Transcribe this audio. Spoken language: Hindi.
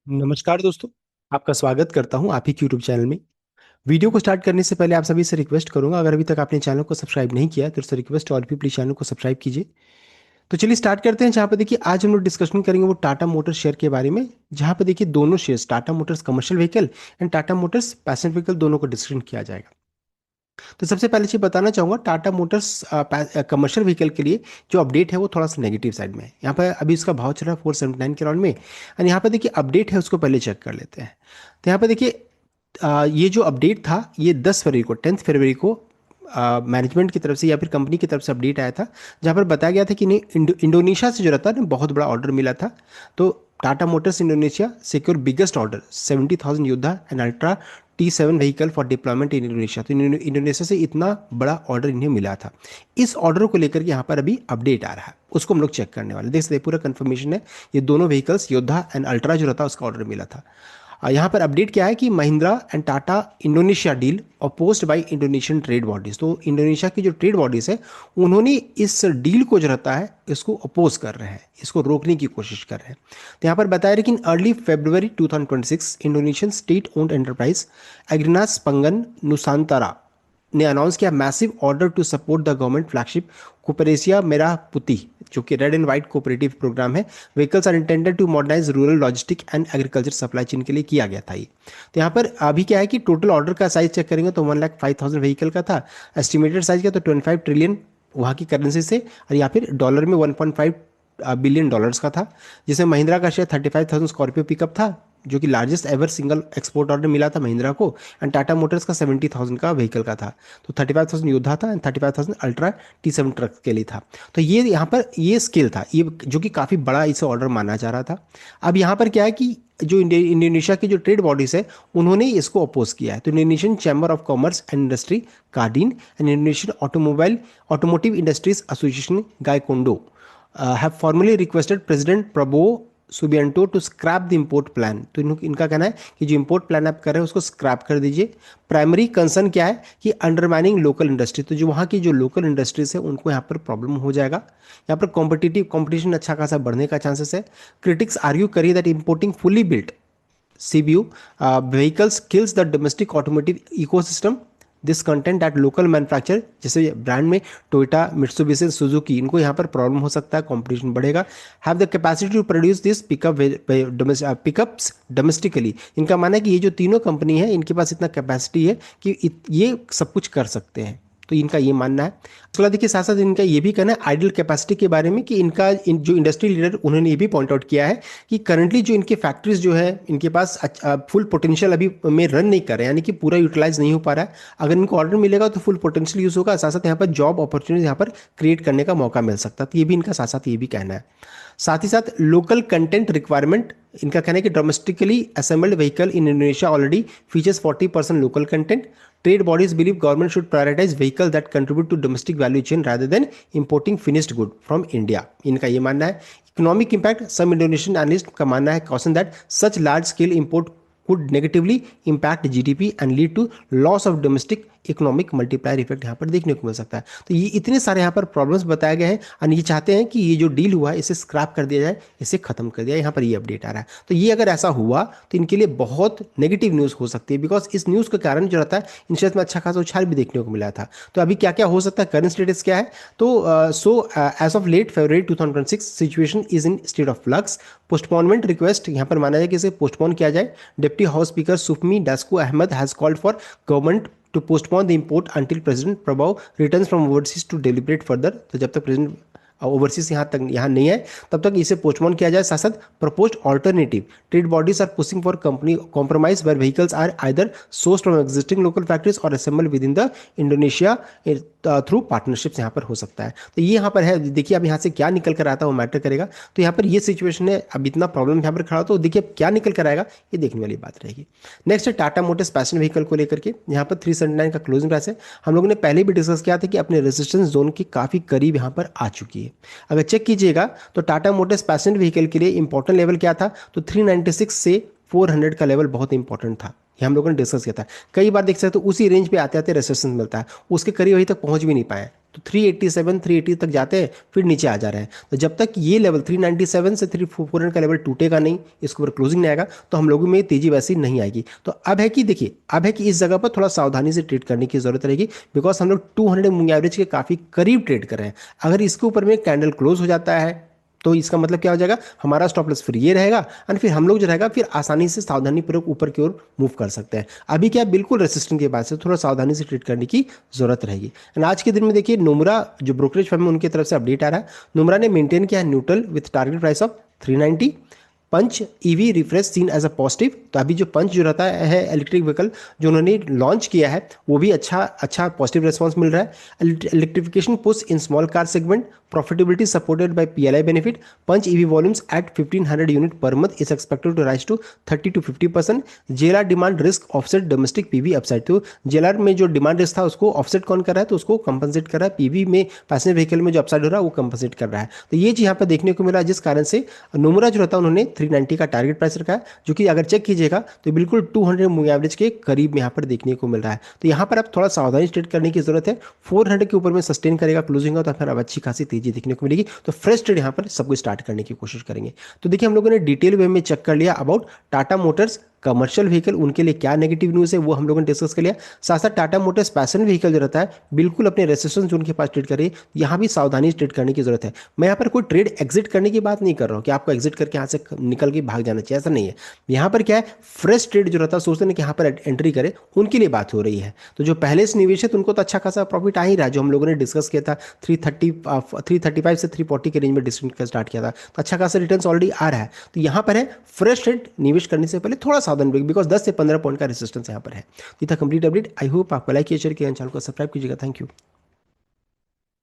नमस्कार दोस्तों। आपका स्वागत करता हूं आप ही के यूट्यूब चैनल में। वीडियो को स्टार्ट करने से पहले आप सभी से रिक्वेस्ट करूंगा, अगर अभी तक आपने चैनल को सब्सक्राइब नहीं किया तो उससे रिक्वेस्ट और भी प्लीज चैनल को सब्सक्राइब कीजिए। तो चलिए स्टार्ट करते हैं। जहां पे देखिए आज हम लोग डिस्कशन करेंगे वो टाटा मोटर्स शेयर के बारे में, जहां पे देखिए दोनों shares Tata Motors commercial vehicle and Tata Motors passenger vehicle दोनों को डिस्कशन किया जाएगा। तो सबसे पहले चीज बताना चाहूंगा, टाटा मोटर्स कमर्शियल व्हीकल के लिए जो अपडेट है वो थोड़ा सा नेगेटिव साइड में है। यहाँ पर अभी इसका भाव चल रहा है 479 के राउंड में। और यहाँ पर देखिए अपडेट है, उसको पहले चेक कर लेते हैं। तो यहाँ पर देखिए ये जो अपडेट था ये 10 फरवरी को 10 फरवरी को मैनेजमेंट की तरफ से या फिर कंपनी की तरफ से अपडेट आया था, जहाँ पर बताया गया था कि नहीं इंडोनेशिया से जो रहता है ना बहुत बड़ा ऑर्डर मिला था। तो Tata Motors Indonesia secure biggest order 70,000 योद्धा and ultra T7 vehicle for deployment in Indonesia. तो इंडोनेशिया से इतना बड़ा ऑर्डर इन्हें मिला था। इस ऑर्डर को लेकर के यहाँ पर अभी अपडेट आ रहा है, उसको हम लोग चेक करने वाले देख सकते हैं। पूरा कंफर्मेशन है, ये दोनों व्हीकल्स योद्धा एंड अल्ट्रा जो रहता है उसका ऑर्डर मिला था। यहाँ पर अपडेट क्या है कि Mahindra and Tata Indonesia deal opposed by Indonesian trade bodies. तो इंडोनेशिया की जो ट्रेड बॉडीज है उन्होंने इस डील को जो रहता है इसको अपोज कर रहे हैं, इसको रोकने की कोशिश कर रहे हैं। तो यहाँ पर बताया रहे कि in early February 2026 Indonesian state owned enterprise Agrinas Pangan Nusantara ने अनाउंस किया massive order to support the government flagship Koperasi Merah Putih, जो कि red and white cooperative program है। Vehicles are intended to modernize rural logistic and agriculture supply chain के लिए किया गया था ये। तो यहाँ पर अभी क्या है कि टोटल ऑर्डर का साइज चेक करेंगे तो 1,05,000 व्हीकल का था। एस्टिमेटेड साइज का तो 25 ट्रिलियन वहाँ की करेंसी से, और या फिर डॉलर में 1.5 बिलियन डॉलर्स का था। जिसमें महिंद्रा का शेयर 35,000 स्कॉर्पियो पिकअप था, जो कि largest ever single export order मिला था महिंद्रा को। एंड टाटा मोटर्स का 70,000 का व्हीकल का था। तो 35,000 योद्धा था एंड 35,000 अल्ट्रा T7 ट्रक के लिए था। तो ये यहाँ पर ये स्केल था, ये जो कि काफ़ी बड़ा इसे ऑर्डर माना जा रहा था। अब यहाँ पर क्या है कि जो इंडोनेशिया की जो ट्रेड बॉडीज है उन्होंने इसको अपोज किया है। तो Indonesian chamber of commerce and industry Kadin and Indonesian automotive industries association Gaikindo have formally requested President Prabowo Subianto to scrap the import plan. तो इनका कहना है कि जो इम्पोर्ट प्लान आप कर रहे हैं उसको स्क्रैप कर दीजिए। प्राइमरी कंसर्न क्या है कि अंडरमाइनिंग लोकल इंडस्ट्री, तो जो वहाँ की जो लोकल इंडस्ट्रीज है उनको यहाँ पर प्रॉब्लम हो जाएगा। यहाँ पर कॉम्पिटिशन अच्छा खासा बढ़ने का चांसेस है। क्रिटिक्स आर्ग्यू करिए that importing fully built CBU vehicles kills the domestic automotive ecosystem. This content at local manufacture, जैसे ब्रांड में टोयोटा मित्सुबिशी सुजुकी, इनको यहाँ पर प्रॉब्लम हो सकता है, कंपटीशन बढ़ेगा। Have the capacity to produce this pickups domestically. इनका मानना है कि ये जो तीनों कंपनी है इनके पास इतना कैपेसिटी है कि ये सब कुछ कर सकते हैं। तो इनका ये मानना है। उसके बाद देखिए साथ साथ इनका ये भी कहना है आइडल कैपेसिटी के बारे में, कि जो इंडस्ट्री लीडर उन्होंने ये भी पॉइंट आउट किया है कि करंटली जो इनके फैक्ट्रीज जो है इनके पास फुल पोटेंशियल अभी में रन नहीं कर रहे हैं, यानी कि पूरा यूटिलाइज नहीं हो पा रहा है। अगर इनको ऑर्डर मिलेगा तो फुल पोटेंशियल यूज होगा, साथ साथ यहाँ पर जॉब अपॉर्चुनिटी यहाँ पर क्रिएट करने का मौका मिल सकता है। तो ये भी इनका साथ साथ ये भी कहना है। साथ ही साथ लोकल कंटेंट रिक्वायरमेंट, इनका कहना है कि domestically assembled vehicle in Indonesia already features 40% local content. Trade bodies believe government should prioritize vehicle that contribute to domestic value chain rather than importing finished good from India, इनका ये मानना है। Economic impact, some Indonesian analyst का मानना है caution that such large scale import could negatively impact GDP and lead to loss of domestic economic multiplier effect यहाँ पर देखने को मिल सकता है। तो ये इतने सारे यहाँ पर प्रॉब्लम्स बताए गए हैं और ये चाहते हैं कि ये जो डील हुआ है इसे स्क्रैप कर दिया जाए, इसे खत्म कर दिया जाए। यहाँ पर ये अपडेट आ रहा है। तो ये अगर ऐसा हुआ तो इनके लिए बहुत नेगेटिव न्यूज़ हो सकती है, बिकॉज इस न्यूज़ के कारण जो रहता है इन शेयर्स में अच्छा खासा उछाल भी देखने को मिला था। तो अभी क्या क्या हो सकता है, करंट स्टेटस क्या है, तो as of late February 2026 situation is in state of flux. Postponement request यहाँ पर माना जाए कि इसे पोस्टपोन किया जाए। Deputy house speaker Sufmi Dasco Ahmad has called for government to postpone the import until President Prabhu returns from overseas to deliberate further। तो जब तक प्रेसिडेंट ओवरसीज यहाँ नहीं है तब तक इसे पोस्टपोन किया जाए। साथ साथ proposed alternative trade bodies are pushing for company compromise where vehicles are either source from existing local factories और assemble within the Indonesia through partnerships यहाँ पर हो सकता है। तो ये यहाँ पर है, देखिए अब यहाँ से क्या निकल कर आता है वो मैटर करेगा। तो यहाँ पर ये सिचुएशन है, अब इतना प्रॉब्लम यहाँ पर खड़ा हो तो देखिए अब क्या निकल कर आएगा ये देखने वाली बात रहेगी। नेक्स्ट है टाटा मोटर्स पैशन व्हीकल को लेकर के, यहाँ पर 379 का क्लोजिंग प्राइस है। हम लोगों ने पहले भी डिस्कस किया था कि अपने रेजिस्टेंस जोन के काफ़ी करीब यहाँ पर आ चुकी है। अगर चेक कीजिएगा तो टाटा मोटर्स पैसेंजर व्हीकल के लिए इंपॉर्टेंट लेवल क्या था, तो 396 से 400 का लेवल बहुत इंपॉर्टेंट था। ये हम लोगों ने डिस्कस किया था। कई बार देख सकते तो उसी रेंज पे आते आते रेसिस्टेंस मिलता है, उसके करीब अभी तक पहुंच भी नहीं पाए। तो 387 380 तक जाते हैं, फिर नीचे आ जा रहे हैं। तो जब तक ये लेवल 397 से 3400 का लेवल टूटेगा नहीं, इसके ऊपर क्लोजिंग नहीं आएगा, तो हम लोगों में तेजी वैसी नहीं आएगी। तो अब है कि देखिए, अब है कि इस जगह पर थोड़ा सावधानी से ट्रेड करने की जरूरत रहेगी, बिकॉज हम लोग 200 मूविंग एवरेज के काफी करीब ट्रेड कर रहे हैं। अगर इसके ऊपर में कैंडल क्लोज हो जाता है तो इसका मतलब क्या हो जाएगा, हमारा स्टॉप लॉस फिर ये रहेगा, एंड फिर हम लोग जो रहेगा फिर आसानी से सावधानी पूर्वक ऊपर की ओर मूव कर सकते हैं। अभी क्या बिल्कुल रेसिस्टेंट के बाद से थोड़ा सावधानी से ट्रेड करने की जरूरत रहेगी। एंड आज के दिन में देखिए, नोमरा जो ब्रोकरेज फर्म है उनकी तरफ से अपडेट आ रहा है, नोमरा ने मेंटेन किया है neutral with target price of 390। Punch EV refresh seen as a positive. तो अभी जो पंच जो रहता है इलेक्ट्रिक व्हीकल जो उन्होंने लॉन्च किया है, वो भी अच्छा पॉजिटिव रिस्पांस मिल रहा है। Electrification push in small car segment, profitability supported by PLI benefit. Punch EV volumes at 1500 unit पर month is expected to rise to 30 to 50%। JLR demand risk offset domestic PV upside. तो जेएलआर में जो डिमांड रिस्क था उसको ऑफसेट कौन कर रहा है, तो उसको कंपनसेट कर रहा है। पीवी में पैसेंजर व्हीकल में जो अपसाइड हो रहा है वो कंपनसेट कर रहा है। तो ये चीज यहाँ पर देखने को मिला, जिस कारण से नोमुरा जो रहता है उन्होंने 390 का टारगेट प्राइस रखा है, जो कि अगर चेक कीजिएगा तो बिल्कुल 200 मूविंग एवरेज के करीब में यहाँ पर देखने को मिल रहा है। तो यहाँ पर आप थोड़ा सावधानी ट्रेड करने की जरूरत है। 400 के ऊपर में सस्टेन करेगा क्लोजिंग हो तो फिर अब अच्छी खासी तेजी देखने को मिलेगी। तो फ्रेश ट्रेड यहाँ पर सबको स्टार्ट करने की कोशिश करेंगे। तो देखिए, हम लोगों ने डिटेल वे में चेक कर लिया about Tata Motors commercial vehicle, उनके लिए क्या नेगेटिव न्यूज़ है वो हम लोगों ने डिस्कस कर लिया। साथ साथ टाटा मोटर्स पैसेंजर व्हीकल जो रहता है बिल्कुल अपने रेसिस्टेंस जोन के पास ट्रेड करिए, यहाँ भी सावधानी ट्रेड करने की जरूरत है। मैं यहाँ पर कोई ट्रेड एग्जिट करने की बात नहीं कर रहा हूँ कि आपको एग्जिट करके यहाँ से निकल के भाग जाना चाहिए, ऐसा नहीं है। यहाँ पर क्या है, फ्रेश ट्रेड जो रहता है सोचते हैं कि यहाँ पर एंट्री करे, उनके लिए बात हो रही है। तो जो पहले से निवेश है उनको तो अच्छा खासा प्रॉफिट आ ही रहा है, जो हम लोगों ने डिस्कस किया था 335 से 340 के रेंज में डिस्कस स्टार्ट किया था, तो अच्छा खासा रिटर्न ऑलरेडी आ रहा है। तो यहाँ पर है फ्रेश ट्रेड निवेश करने से पहले थोड़ा सावधान रहिए, बिकॉज 10 से 15 पॉइंट का रेजिस्टेंस यहाँ पर है। तो था कंप्लीट अपडेट। आई होप आपको लाइक किया, शेयर किया, चैनल को सब्सक्राइब कीजिएगा। Thank you.